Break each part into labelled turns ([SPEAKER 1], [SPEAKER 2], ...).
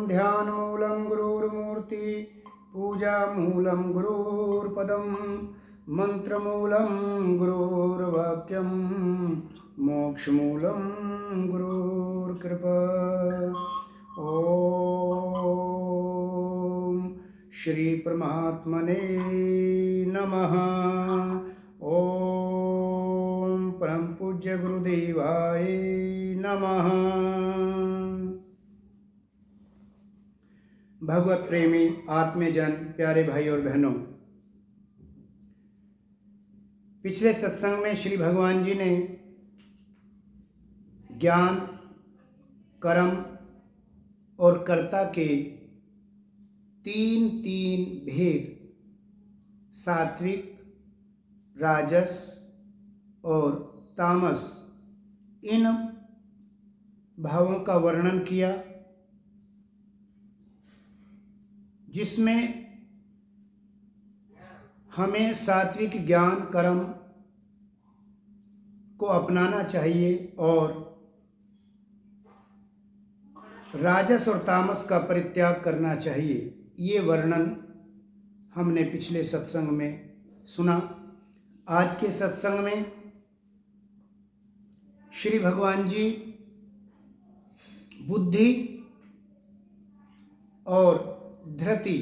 [SPEAKER 1] ध्यानमूलं गुरुर्मूर्ति पूजामूलं गुरुर्पदं मंत्रमूलं गुरुर्वाक्यं मोक्षमूलं गुरुर्कृपा। ओम श्री परमात्मने नमः। ओम परम पूज्य गुरुदेवाय नमः। भगवत प्रेमी आत्मजन, प्यारे भाई और बहनों, पिछले सत्संग में श्री भगवान जी ने ज्ञान, कर्म और कर्ता के तीन भेद, सात्विक, राजस और तामस, इन भावों का वर्णन किया, जिसमें हमें सात्विक ज्ञान कर्म को अपनाना चाहिए और राजस और तामस का परित्याग करना चाहिए। ये वर्णन हमने पिछले सत्संग में सुना। आज के सत्संग में श्री भगवान जी बुद्धि और धृति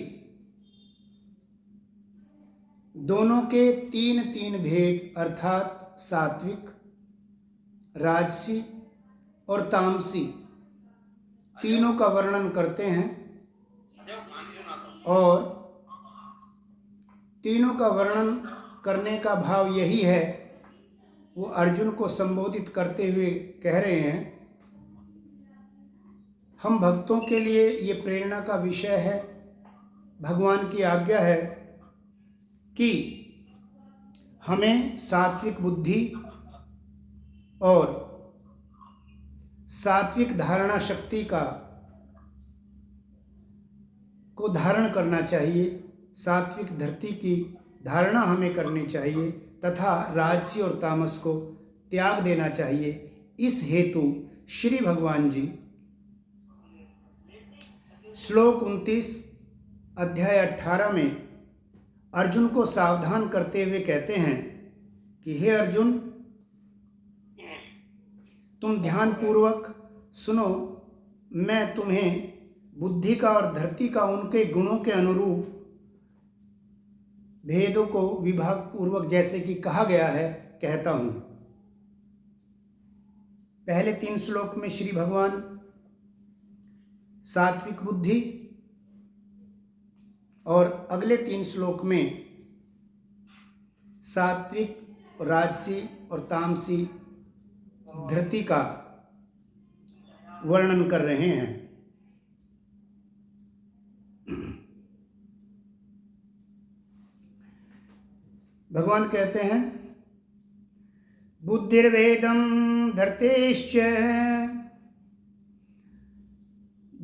[SPEAKER 1] दोनों के तीन भेद अर्थात सात्विक, राजसी और तामसी तीनों का वर्णन करते हैं और तीनों का वर्णन करने का भाव यही है, वो अर्जुन को संबोधित करते हुए कह रहे हैं, हम भक्तों के लिए ये प्रेरणा का विषय है, भगवान की आज्ञा है कि हमें सात्विक बुद्धि और सात्विक धारणा शक्ति को धारण करना चाहिए, सात्विक धरती की धारणा हमें करनी चाहिए तथा राजसी और तामस को त्याग देना चाहिए। इस हेतु श्री भगवान जी श्लोक 29 अध्याय 18 में अर्जुन को सावधान करते हुए कहते हैं कि हे अर्जुन, तुम ध्यान पूर्वक सुनो, मैं तुम्हें बुद्धि का और धरती का उनके गुणों के अनुरूप भेदों को विभाग पूर्वक जैसे कि कहा गया है कहता हूं। पहले 3 श्लोक में श्री भगवान सात्विक बुद्धि और अगले 3 श्लोक में सात्विक, राजसी और तामसी धृति का वर्णन कर रहे हैं। भगवान कहते हैं, बुद्धिर्वेदं धर्तेश्च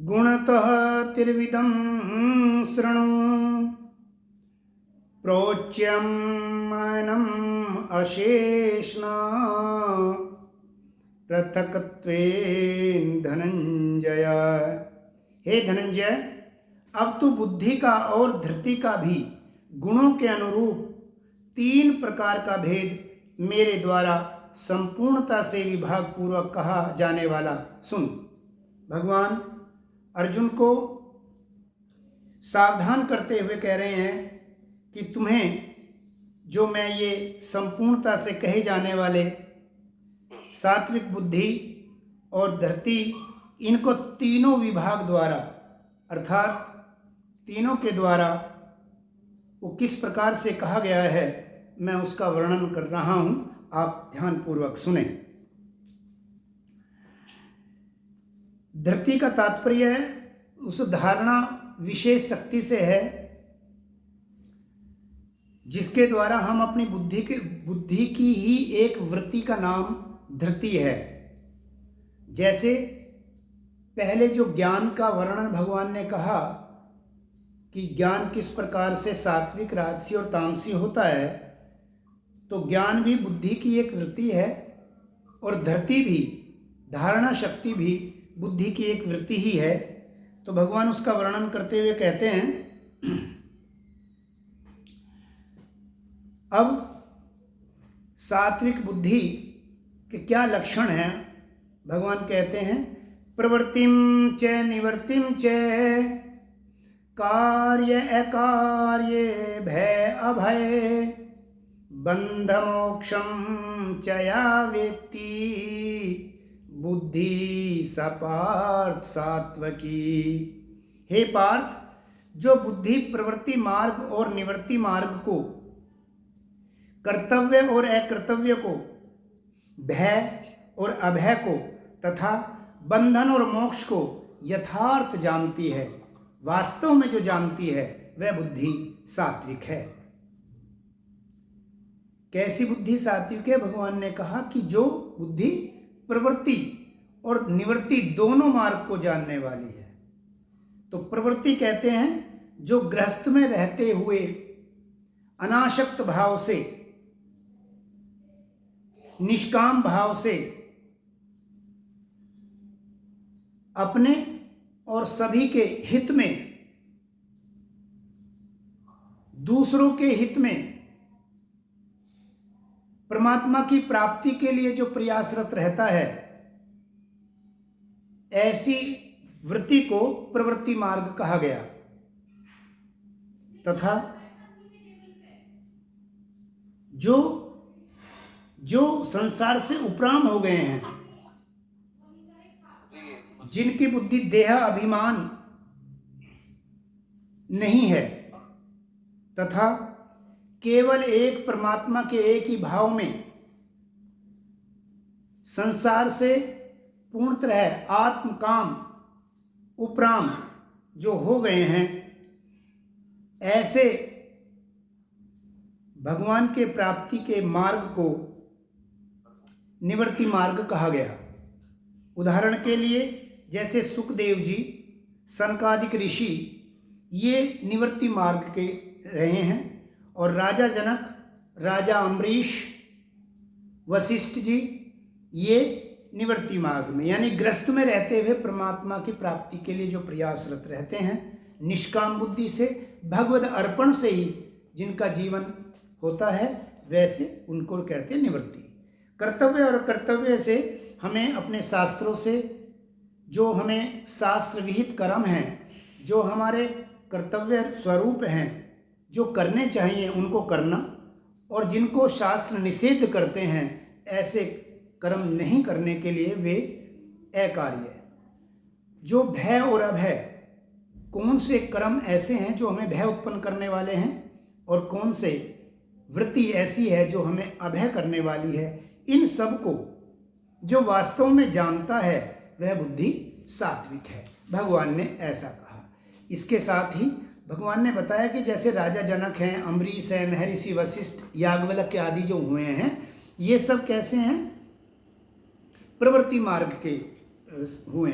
[SPEAKER 1] गुणतः त्रिविधं शृणु, प्रोच्यमानम् अशेषेण पृथक्त्वेन धनंजय। हे धनंजय, अब तू बुद्धि का और धृति का भी गुणों के अनुरूप 3 प्रकार का भेद मेरे द्वारा संपूर्णता से विभाग पूर्वक कहा जाने वाला सुन। भगवान अर्जुन को सावधान करते हुए कह रहे हैं कि तुम्हें जो मैं ये संपूर्णता से कहे जाने वाले सात्विक बुद्धि और धरती, इनको तीनों विभाग द्वारा अर्थात तीनों के द्वारा वो किस प्रकार से कहा गया है, मैं उसका वर्णन कर रहा हूं, आप ध्यानपूर्वक सुने। धरती का तात्पर्य उस धारणा विशेष शक्ति से है जिसके द्वारा हम अपनी बुद्धि की ही एक वृत्ति का नाम धृति है। जैसे पहले जो ज्ञान का वर्णन भगवान ने कहा कि ज्ञान किस प्रकार से सात्विक, राजसी और तामसी होता है, तो ज्ञान भी बुद्धि की एक वृत्ति है और धरती भी, धारणा शक्ति भी बुद्धि की एक वृत्ति ही है। तो भगवान उसका वर्णन करते हुए कहते हैं, अब सात्विक बुद्धि के क्या लक्षण हैं। भगवान कहते हैं, प्रवृत्तिम च निवृत्तिम च कार्य अकार्ये भय अभय बंध मोक्षम च या वेत्ति बुद्धि सपार्थ सात्वकी। हे पार्थ, जो बुद्धि प्रवृत्ति मार्ग और निवृत्ति मार्ग को, कर्तव्य और अकर्तव्य को, भय और अभय को तथा बंधन और मोक्ष को यथार्थ जानती है, वास्तव में जो जानती है वह बुद्धि सात्विक है। कैसी बुद्धि सात्विक है? भगवान ने कहा कि जो बुद्धि प्रवृत्ति और निवृत्ति दोनों मार्ग को जानने वाली है। तो प्रवृत्ति कहते हैं जो गृहस्थ में रहते हुए अनासक्त भाव से, निष्काम भाव से अपने और सभी के हित में, दूसरों के हित में, परमात्मा की प्राप्ति के लिए जो प्रयासरत रहता है, ऐसी वृत्ति को प्रवृत्ति मार्ग कहा गया। तथा जो संसार से उपराम हो गए हैं, जिनकी बुद्धि देह अभिमान नहीं है तथा केवल एक परमात्मा के एक ही भाव में संसार से पूर्णतः आत्म काम उपराम जो हो गए हैं, ऐसे भगवान के प्राप्ति के मार्ग को निवृत्ति मार्ग कहा गया। उदाहरण के लिए जैसे सुखदेव जी, सनकादिक ऋषि, ये निवृत्ति मार्ग के रहे हैं, और राजा जनक, राजा अम्बरीश, वशिष्ठ जी, ये निवृत्ति मार्ग में, यानी गृहस्थ में रहते हुए परमात्मा की प्राप्ति के लिए जो प्रयासरत रहते हैं, निष्काम बुद्धि से, भगवद अर्पण से ही जिनका जीवन होता है, वैसे उनको कहते हैं निवृत्ति। कर्तव्य और कर्तव्य से हमें अपने शास्त्रों से, जो हमें शास्त्र विहित कर्म हैं, जो हमारे कर्तव्य स्वरूप हैं, जो करने चाहिए उनको करना, और जिनको शास्त्र निषेध करते हैं ऐसे कर्म नहीं करने के लिए वे अकार्य। जो भय और अभय, कौन से कर्म ऐसे हैं जो हमें भय उत्पन्न करने वाले हैं, और कौन से वृत्ति ऐसी है जो हमें अभय करने वाली है, इन सब को जो वास्तव में जानता है वह बुद्धि सात्विक है। भगवान ने ऐसा कहा। इसके साथ ही भगवान ने बताया कि जैसे राजा जनक हैं, अम्बरीश है, महर्षि वशिष्ठ, याज्ञवल्क्य आदि जो हुए हैं, ये सब कैसे हैं? प्रवृत्ति मार्ग के हुए।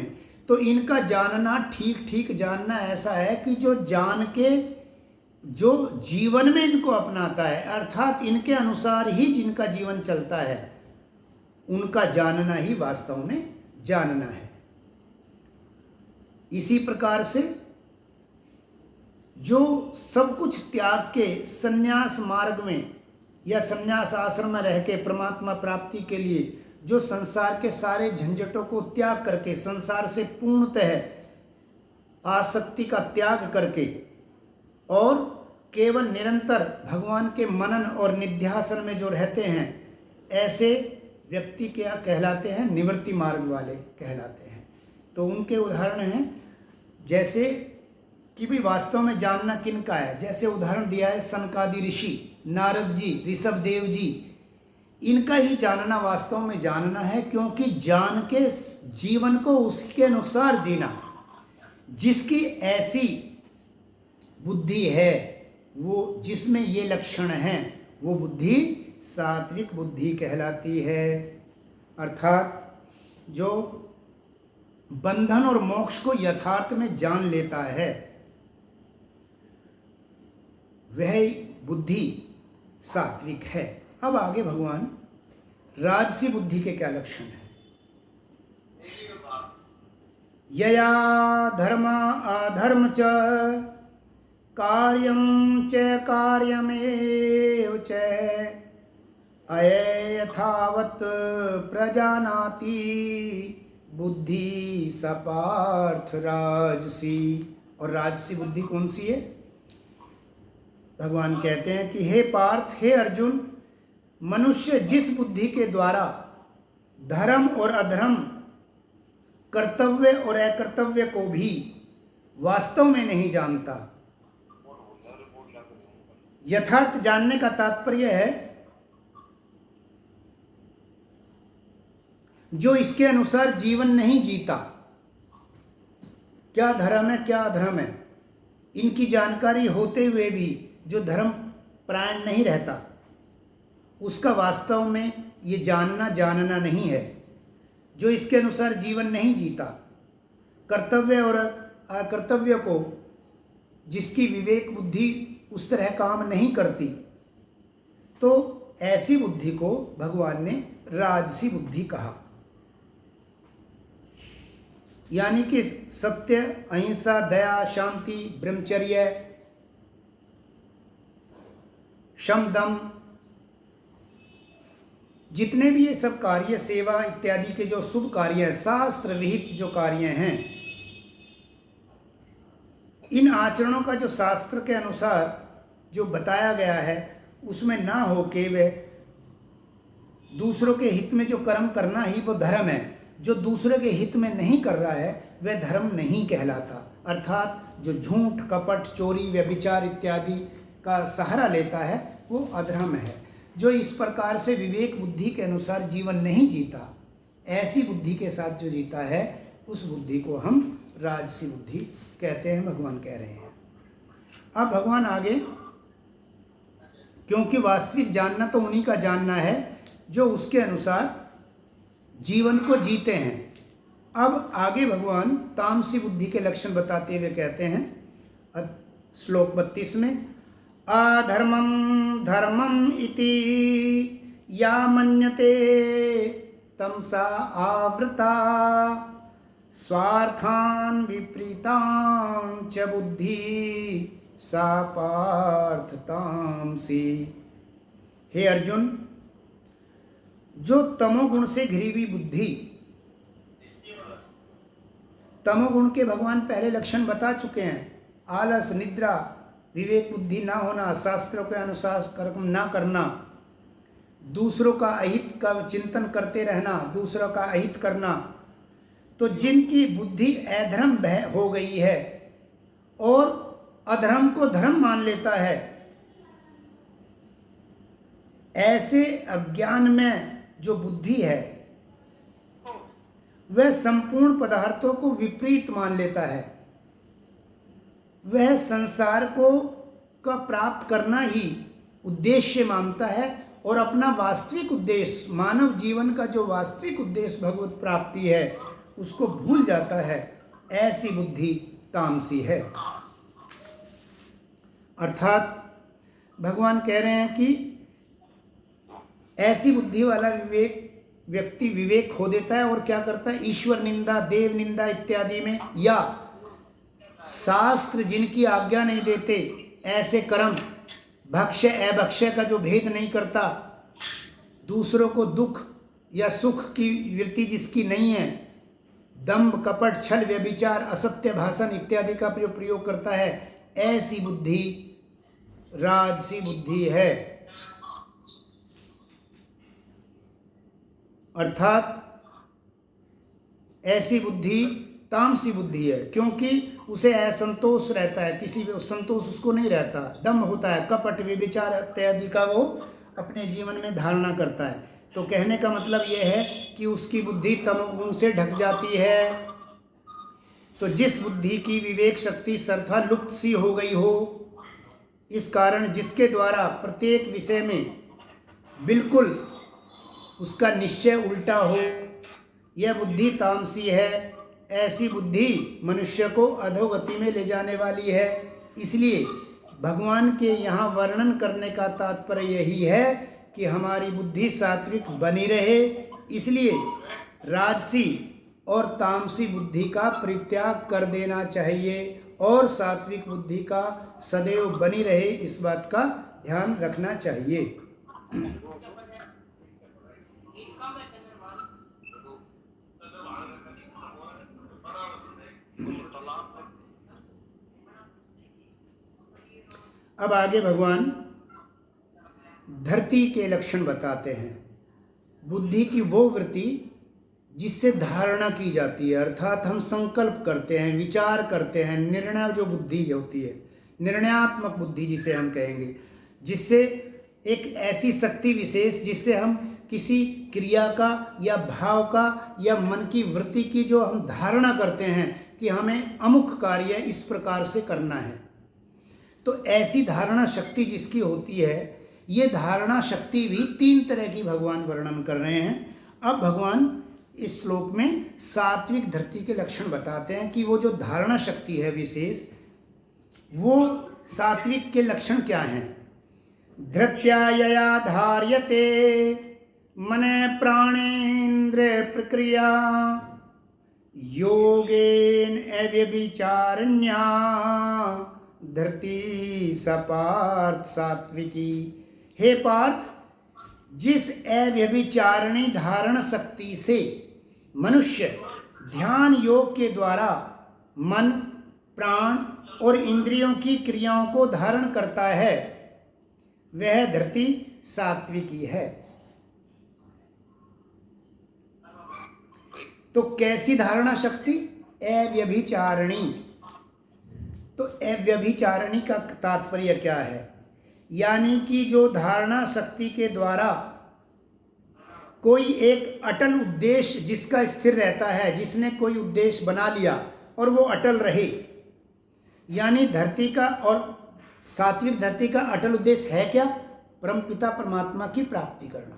[SPEAKER 1] तो इनका जानना, ठीक ठीक जानना ऐसा है कि जो जान के जो जीवन में इनको अपनाता है, अर्थात इनके अनुसार ही जिनका जीवन चलता है, उनका जानना ही वास्तव में जानना है। इसी प्रकार से जो सब कुछ त्याग के संन्यास मार्ग में या संन्यास आश्रम में रह के परमात्मा प्राप्ति के लिए जो संसार के सारे झंझटों को त्याग करके, संसार से पूर्णतः आसक्ति का त्याग करके और केवल निरंतर भगवान के मनन और निध्यासन में जो रहते हैं, ऐसे व्यक्ति क्या कहलाते हैं? निवृत्ति मार्ग वाले कहलाते हैं। तो उनके उदाहरण हैं, जैसे कि भी वास्तव में जानना किन का है। जैसे उदाहरण दिया है सनकादि ऋषि, नारद जी, ऋषभदेव जी, इनका ही जानना वास्तव में जानना है, क्योंकि जान के जीवन को उसके अनुसार जीना, जिसकी ऐसी बुद्धि है, वो जिसमें ये लक्षण हैं, वो बुद्धि सात्विक बुद्धि कहलाती है। अर्थात जो बंधन और मोक्ष को यथार्थ में जान लेता है, वह बुद्धि सात्विक है। अब आगे भगवान राजसी बुद्धि के क्या लक्षण हैं। यया धर्म अधर्म च कार्यं च कार्यमेव च अयथावत् प्रजानाति बुद्धि सपार्थ राजसी। और राजसी बुद्धि कौन सी है? भगवान कहते हैं कि हे पार्थ, हे अर्जुन, मनुष्य जिस बुद्धि के द्वारा धर्म और अधर्म, कर्तव्य और अकर्तव्य को भी वास्तव में नहीं जानता। यथार्थ जानने का तात्पर्य है जो इसके अनुसार जीवन नहीं जीता। क्या धर्म है, क्या अधर्म है, इनकी जानकारी होते हुए भी जो धर्म प्राण नहीं रहता, उसका वास्तव में ये जानना नहीं है। जो इसके अनुसार जीवन नहीं जीता, कर्तव्य और अकर्तव्य को जिसकी विवेक बुद्धि उस तरह काम नहीं करती, तो ऐसी बुद्धि को भगवान ने राजसी बुद्धि कहा। यानी कि सत्य, अहिंसा, दया, शांति, ब्रह्मचर्य, शम, दम, जितने भी ये सब कार्य, सेवा इत्यादि के जो शुभ कार्य हैं, शास्त्र विहित जो कार्य हैं, इन आचरणों का जो शास्त्र के अनुसार जो बताया गया है उसमें ना हो के वे दूसरों के हित में जो कर्म करना ही वो धर्म है। जो दूसरे के हित में नहीं कर रहा है वह धर्म नहीं कहलाता। अर्थात जो झूठ, कपट, चोरी, व्यभिचार इत्यादि का सहारा लेता है वो अधर्म है। जो इस प्रकार से विवेक बुद्धि के अनुसार जीवन नहीं जीता, ऐसी बुद्धि के साथ जो जीता है, उस बुद्धि को हम राजसी बुद्धि कहते हैं, भगवान कह रहे हैं। अब भगवान आगे, क्योंकि वास्तविक जानना तो उन्हीं का जानना है जो उसके अनुसार जीवन को जीते हैं। अब आगे भगवान तामसी बुद्धि के लक्षण बताते हुए कहते हैं श्लोक 32 में, अधर्मं धर्मम् इति या मन्यते तमसा आवृता स्वार्थान विपरीतां च बुद्धि सा पार्थ तामसी। हे अर्जुन, जो तमोगुण से घिरी हुई बुद्धि, तमोगुण के भगवान पहले लक्षण बता चुके हैं। आलस, निद्रा, विवेक बुद्धि ना होना, शास्त्रों के अनुसार कर्म ना करना, दूसरों का अहित का चिंतन करते रहना, दूसरों का अहित करना। तो जिनकी बुद्धि अधर्म हो गई है और अधर्म को धर्म मान लेता है, ऐसे अज्ञान में जो बुद्धि है वह संपूर्ण पदार्थों को विपरीत मान लेता है। वह संसार को का प्राप्त करना ही उद्देश्य मानता है और अपना वास्तविक उद्देश्य, मानव जीवन का जो वास्तविक उद्देश्य भगवत प्राप्ति है, उसको भूल जाता है। ऐसी बुद्धि तामसी है। अर्थात भगवान कह रहे हैं कि ऐसी बुद्धि वाला व्यक्ति विवेक खो देता है और क्या करता है, ईश्वर निंदा, देव निंदा इत्यादि में, या शास्त्र जिनकी आज्ञा नहीं देते ऐसे कर्म, भक्ष्य अभक्ष्य का जो भेद नहीं करता, दूसरों को दुख या सुख की वृत्ति जिसकी नहीं है, दंभ, कपट, छल, व्यभिचार, असत्य भाषण इत्यादि का प्रयोग करता है, ऐसी बुद्धि राजसी बुद्धि है। अर्थात ऐसी बुद्धि तामसी बुद्धि है, क्योंकि उसे असंतोष रहता है, किसी भी संतोष उसको नहीं रहता, दम होता है, कपट, व्यभिचार इत्यादि का वो अपने जीवन में धारणा करता है। तो कहने का मतलब ये है कि उसकी बुद्धि तमोगुण से ढक जाती है। तो जिस बुद्धि की विवेक शक्ति सर्वथा लुप्त सी हो गई हो, इस कारण जिसके द्वारा प्रत्येक विषय में बिल्कुल उसका निश्चय उल्टा हो, यह बुद्धि तामसी है। ऐसी बुद्धि मनुष्य को अधोगति में ले जाने वाली है। इसलिए भगवान के यहाँ वर्णन करने का तात्पर्य यही है कि हमारी बुद्धि सात्विक बनी रहे। इसलिए राजसी और तामसी बुद्धि का परित्याग कर देना चाहिए और सात्विक बुद्धि का सदैव बनी रहे, इस बात का ध्यान रखना चाहिए। अब आगे भगवान धरती के लक्षण बताते हैं। बुद्धि की वो वृत्ति जिससे धारणा की जाती है, अर्थात हम संकल्प करते हैं, विचार करते हैं, निर्णय जो बुद्धि होती है, निर्णयात्मक बुद्धि जिसे हम कहेंगे, जिससे एक ऐसी शक्ति विशेष जिससे हम किसी क्रिया का या भाव का या मन की वृत्ति की जो हम धारणा करते हैं कि हमें अमुक कार्य इस प्रकार से करना है। तो ऐसी धारणा शक्ति जिसकी होती है, ये धारणा शक्ति भी 3 तरह की भगवान वर्णन कर रहे हैं। अब भगवान इस श्लोक में सात्विक धरती के लक्षण बताते हैं कि वो जो धारणा शक्ति है विशेष, वो सात्विक के लक्षण क्या हैं। धृत्या यया धार्यते मने प्राणेन्द्र प्रक्रिया योगेन अव्यभिचारण्या धरती सपार्थ सात्विकी। हे पार्थ, जिस अव्यभिचारिणी धारण शक्ति से मनुष्य ध्यान योग के द्वारा मन, प्राण और इंद्रियों की क्रियाओं को धारण करता है, वह धरती सात्विकी है। तो कैसी धारणा शक्ति? अव्यभिचारिणी। तो अव्यभिचारिणी का तात्पर्य क्या है? यानी कि जो धारणा शक्ति के द्वारा कोई एक अटल उद्देश्य जिसका स्थिर रहता है, जिसने कोई उद्देश्य बना लिया और वो अटल रहे, यानी धरती का और सात्विक धरती का अटल उद्देश्य है क्या? परमपिता परमात्मा की प्राप्ति करना।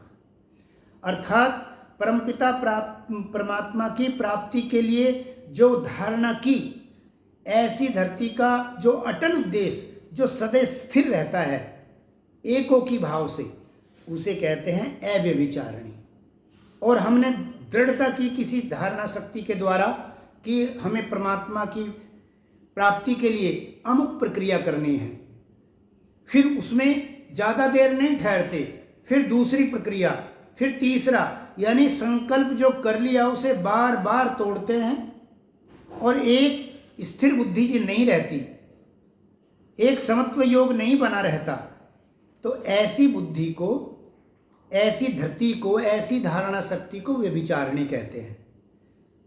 [SPEAKER 1] अर्थात परमपिता परमात्मा की प्राप्ति के लिए जो धारणा की, ऐसी धरती का जो अटल उद्देश्य जो सदैव स्थिर रहता है एको की भाव से, उसे कहते हैं अव्यभिचारिणी। और हमने दृढ़ता की किसी धारणा शक्ति के द्वारा कि हमें परमात्मा की प्राप्ति के लिए अमुक प्रक्रिया करनी है, फिर उसमें ज़्यादा देर नहीं ठहरते, फिर दूसरी प्रक्रिया, फिर तीसरा, यानी संकल्प जो कर लिया उसे बार बार तोड़ते हैं और एक स्थिर बुद्धि जी नहीं रहती, एक समत्व योग नहीं बना रहता। तो ऐसी बुद्धि को, ऐसी धरती को, ऐसी धारणा शक्ति को व्यभिचारिणी कहते हैं।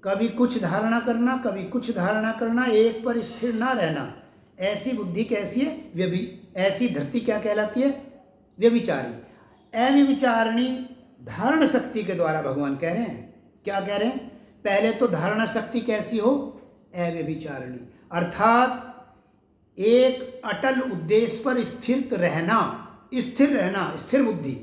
[SPEAKER 1] कभी कुछ धारणा करना, कभी कुछ धारणा करना, एक पर स्थिर ना रहना, ऐसी बुद्धि कैसी है? ऐसी धरती क्या कहलाती है? व्यभिचारी। अव्यभिचारिणी धारण शक्ति के द्वारा भगवान कह रहे हैं। क्या कह रहे हैं? पहले तो धारणा शक्ति कैसी हो? अव्यभिचारिणी, अर्थात एक अटल उद्देश्य पर स्थिर रहना, स्थिर बुद्धि,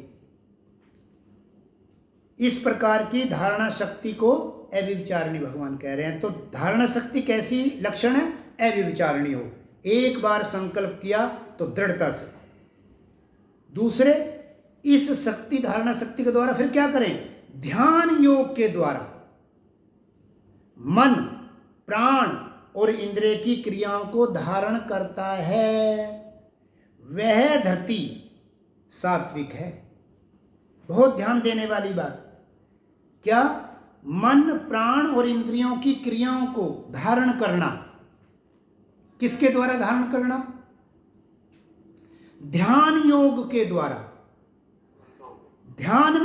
[SPEAKER 1] इस प्रकार की धारणा शक्ति को अव्यभिचारिणी भगवान कह रहे हैं। तो धारणा शक्ति कैसी लक्षण है? अव्यभिचारिणी हो, एक बार संकल्प किया तो दृढ़ता से। दूसरे, इस शक्ति धारणा शक्ति के द्वारा फिर क्या करें? ध्यान योग के द्वारा मन, प्राण और इंद्रिय की क्रियाओं को धारण करता है, वह धरती सात्विक है। बहुत ध्यान देने वाली बात। क्या? मन, प्राण और इंद्रियों की क्रियाओं को धारण करना। किसके द्वारा धारण करना? ध्यान योग के द्वारा। ध्यान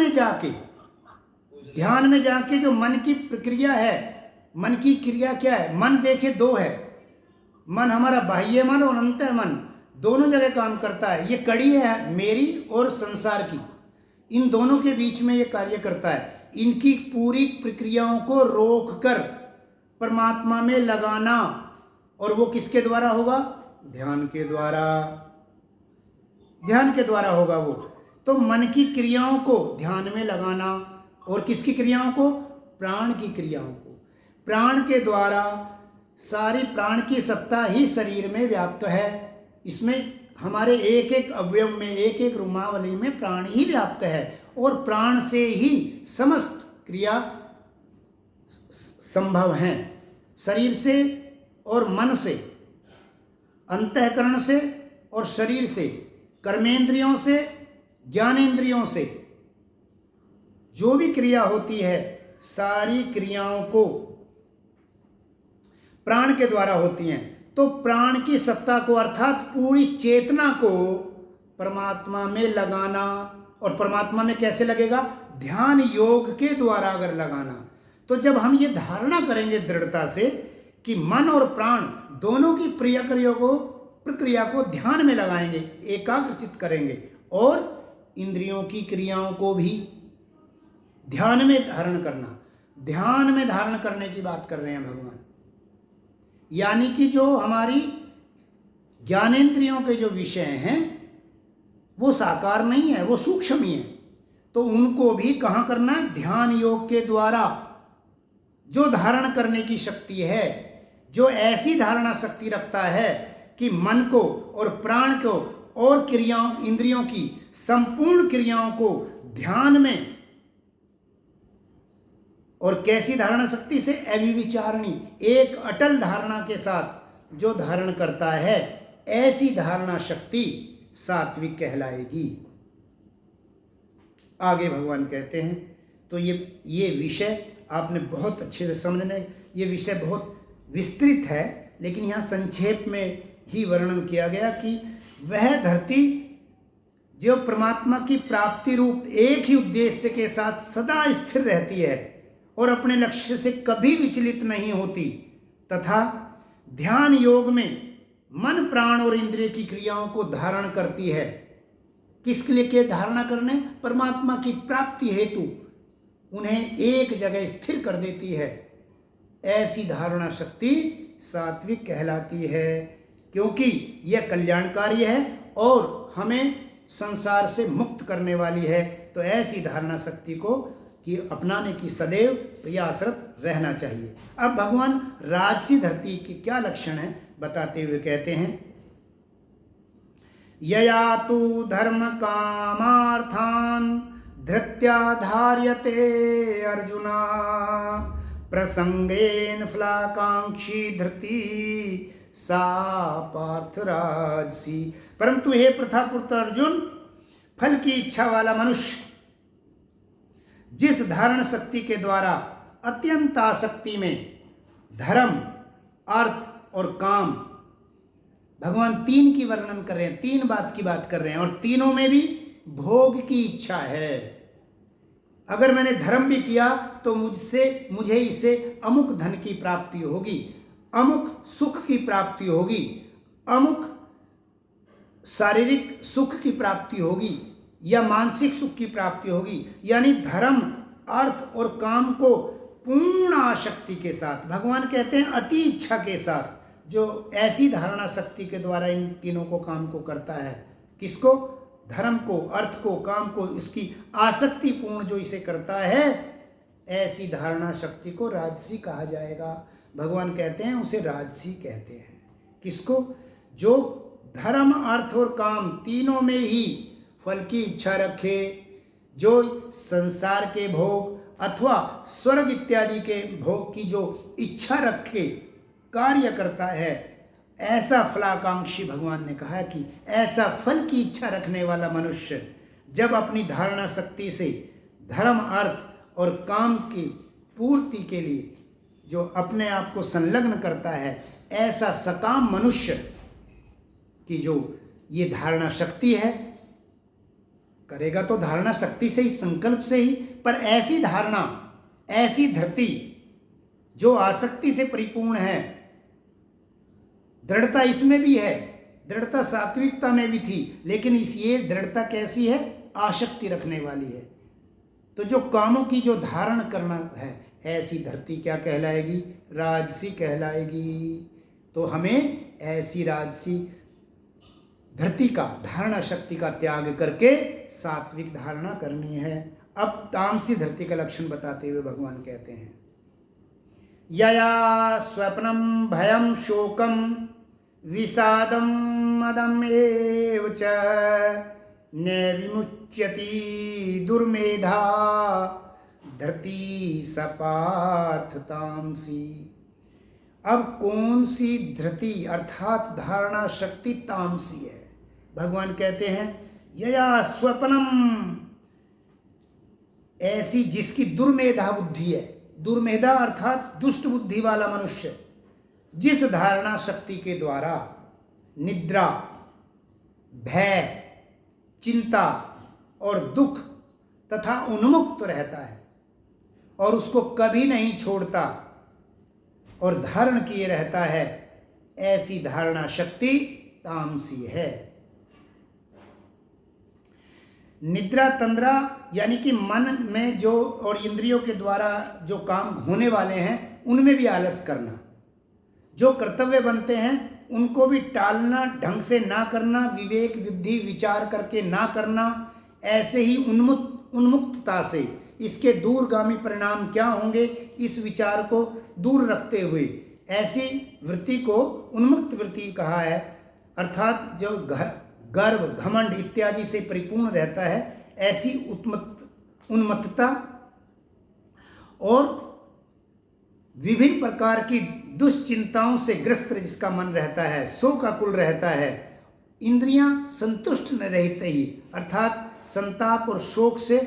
[SPEAKER 1] में जाके जो मन की प्रक्रिया है, मन की क्रिया क्या है? मन देखे 2 है, मन हमारा बाह्य मन और अंतः मन, दोनों जगह काम करता है। ये कड़ी है मेरी और संसार की, इन दोनों के बीच में ये कार्य करता है। इनकी पूरी प्रक्रियाओं को रोककर परमात्मा में लगाना, और वो किसके द्वारा होगा? ध्यान के द्वारा होगा वो। तो मन की क्रियाओं को ध्यान में लगाना, और किसकी क्रियाओं को? प्राण की क्रियाओं को। प्राण के द्वारा सारी प्राण की सत्ता ही शरीर में व्याप्त है। इसमें हमारे एक एक अवयव में, एक एक रोमावली में प्राण ही व्याप्त है, और प्राण से ही समस्त क्रिया संभव हैं, शरीर से और मन से, अंतःकरण से और शरीर से, कर्मेंद्रियों से, ज्ञानेंद्रियों से जो भी क्रिया होती है सारी क्रियाओं को प्राण के द्वारा होती हैं। तो प्राण की सत्ता को अर्थात पूरी चेतना को परमात्मा में लगाना, और परमात्मा में कैसे लगेगा? ध्यान योग के द्वारा अगर लगाना, तो जब हम ये धारणा करेंगे दृढ़ता से कि मन और प्राण दोनों की प्रक्रिया को ध्यान में लगाएंगे, एकाग्रचित करेंगे, और इंद्रियों की क्रियाओं को भी ध्यान में धारण करना, ध्यान में धारण करने की बात कर रहे हैं भगवान। यानी कि जो हमारी ज्ञानेंद्रियों के जो विषय हैं वो साकार नहीं है, वो सूक्ष्म ही है। तो उनको भी कहाँ करना है? ध्यान योग के द्वारा जो धारण करने की शक्ति है, जो ऐसी धारणा शक्ति रखता है कि मन को और प्राण को और क्रियाओं, इंद्रियों की संपूर्ण क्रियाओं को ध्यान में, और कैसी धारणा शक्ति से? अविविचारणी, एक अटल धारणा के साथ जो धारण करता है, ऐसी धारणा शक्ति सात्विक कहलाएगी। आगे भगवान कहते हैं, तो ये विषय आपने बहुत अच्छे से समझने, ये विषय बहुत विस्तृत है, लेकिन यहाँ संक्षेप में ही वर्णन किया गया कि वह धरती जो परमात्मा की प्राप्ति रूप एक ही उद्देश्य के साथ सदा स्थिर रहती है और अपने लक्ष्य से कभी विचलित नहीं होती, तथा ध्यान योग में मन प्राण और इंद्रिय की क्रियाओं को धारण करती है। किसके लिए के धारणा करने? परमात्मा की प्राप्ति हेतु उन्हें एक जगह स्थिर कर देती है। ऐसी धारणा शक्ति सात्विक कहलाती है, क्योंकि यह कल्याणकारी है और हमें संसार से मुक्त करने वाली है। तो ऐसी धारणा शक्ति को कि अपनाने की सदैव प्रयासरत रहना चाहिए। अब भगवान राजसी धरती के क्या लक्षण है बताते हुए कहते हैं, यया तु धर्म कामार्थान धृत्या धार्यते अर्जुना प्रसंगेन फलाकांक्षी धृति सा पार्थ राजसी। परंतु हे प्रथापुत्र अर्जुन, फल की इच्छा वाला मनुष्य जिस धारण शक्ति के द्वारा अत्यंत आसक्ति में धर्म, अर्थ और काम, भगवान तीन की वर्णन कर रहे हैं, तीन बात की बात कर रहे हैं, और तीनों में भी भोग की इच्छा है। अगर मैंने धर्म भी किया तो मुझे इससे अमुक धन की प्राप्ति होगी, अमुक सुख की प्राप्ति होगी, अमुक शारीरिक सुख की प्राप्ति होगी या मानसिक सुख की प्राप्ति होगी। यानी धर्म, अर्थ और काम को पूर्ण आसक्ति के साथ, भगवान कहते हैं अति इच्छा के साथ, जो ऐसी धारणा शक्ति के द्वारा इन तीनों को काम को करता है। किसको? धर्म को, अर्थ को, काम को, इसकी आसक्ति पूर्ण जो इसे करता है, ऐसी धारणा शक्ति को राजसी कहा जाएगा। भगवान कहते हैं उसे राजसी कहते हैं। किसको? जो धर्म, अर्थ और काम तीनों में ही फल की इच्छा रखे, जो संसार के भोग अथवा स्वर्ग इत्यादि के भोग की जो इच्छा रख के कार्य करता है, ऐसा फलाकांक्षी भगवान ने कहा कि ऐसा फल की इच्छा रखने वाला मनुष्य जब अपनी धारणा शक्ति से धर्म, अर्थ और काम की पूर्ति के लिए जो अपने आप को संलग्न करता है, ऐसा सकाम मनुष्य की जो ये धारणा शक्ति है, करेगा तो धारणा शक्ति से ही, संकल्प से ही, पर ऐसी धारणा, ऐसी धरती जो आसक्ति से परिपूर्ण है, दृढ़ता इसमें भी है, दृढ़ता सात्विकता में भी थी, लेकिन ये दृढ़ता कैसी है? आसक्ति रखने वाली है। तो जो कामों की जो धारण करना है, ऐसी धरती क्या कहलाएगी? राजसी कहलाएगी। तो हमें ऐसी राजसी धरती का, धारणा शक्ति का त्याग करके सात्विक धारणा करनी है। अब तामसी धरती का लक्षण बताते हुए भगवान कहते हैं, यया स्वप्नम भयम शोकम विषादम मदम एव च न विमुच्यति दुर्मेधा धृति सपार्थ तामसी। अब कौन सी धृति अर्थात धारणा शक्ति तामसी है? भगवान कहते हैं यया स्वप्नम, ऐसी जिसकी दुर्मेधा बुद्धि है। दुर्मेधा अर्थात दुष्ट बुद्धि वाला मनुष्य, जिस धारणा शक्ति के द्वारा निद्रा, भय, चिंता और दुख तथा उन्मुक्त रहता है और उसको कभी नहीं छोड़ता और धारण किए रहता है, ऐसी धारणा शक्ति तामसी है। निद्रा तंद्रा यानी कि मन में जो और इंद्रियों के द्वारा जो काम होने वाले हैं उनमें भी आलस करना, जो कर्तव्य बनते हैं उनको भी टालना, ढंग से ना करना, विवेक बुद्धि विचार करके ना करना, ऐसे ही उन्मुक्तता से इसके दूरगामी परिणाम क्या होंगे इस विचार को दूर रखते हुए ऐसी वृत्ति को उन्मुक्त वृत्ति कहा है। अर्थात जो गर्व, घमंड इत्यादि से परिपूर्ण रहता है, ऐसी उन्मत्तता और विभिन्न प्रकार की दुश्चिंताओं से ग्रस्त जिसका मन रहता है, शोकाकुल रहता है, इंद्रियां संतुष्ट न रहते ही अर्थात संताप और शोक से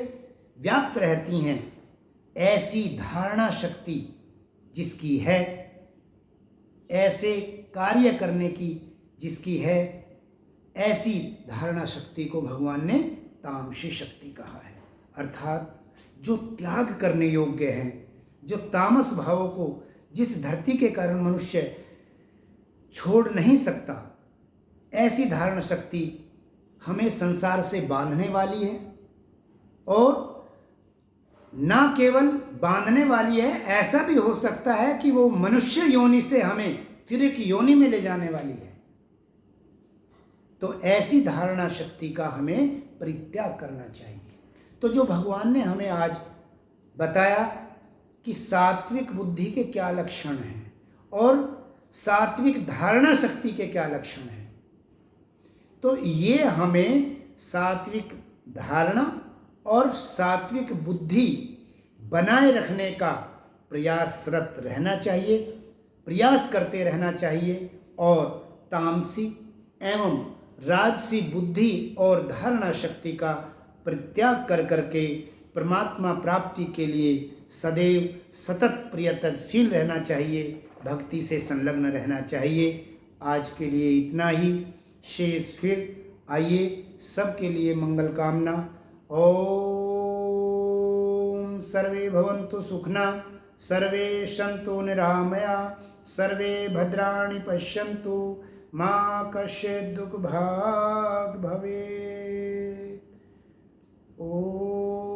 [SPEAKER 1] व्याप्त रहती हैं, ऐसी धारणा शक्ति जिसकी है, ऐसे कार्य करने की जिसकी है, ऐसी धारणा शक्ति को भगवान ने तामसी शक्ति कहा है। अर्थात जो त्याग करने योग्य हैं, जो तामस भावों को जिस धरती के कारण मनुष्य छोड़ नहीं सकता, ऐसी धारणा शक्ति हमें संसार से बांधने वाली है और ना केवल बांधने वाली है, ऐसा भी हो सकता है कि वो मनुष्य योनि से हमें तिर्यक योनि में ले जाने वाली है। तो ऐसी धारणा शक्ति का हमें परित्याग करना चाहिए। तो जो भगवान ने हमें आज बताया कि सात्विक बुद्धि के क्या लक्षण हैं और सात्विक धारणा शक्ति के क्या लक्षण हैं, तो ये हमें सात्विक धारणा और सात्विक बुद्धि बनाए रखने का प्रयासरत रहना चाहिए, प्रयास करते रहना चाहिए और तामसी एवं राजसी बुद्धि और धारणा शक्ति का परित्याग कर करके परमात्मा प्राप्ति के लिए सदैव सतत प्रयत्नशील रहना चाहिए, भक्ति से संलग्न रहना चाहिए। आज के लिए इतना ही, शेष फिर आइए सबके लिए मंगल कामना। ओम सर्वे भवन्तु सुखना, सर्वे सन्तु निरामया, सर्वे भद्राणि पश्यन्तु, मा कश्चित् दुःखभाग् भवेत्। ओम।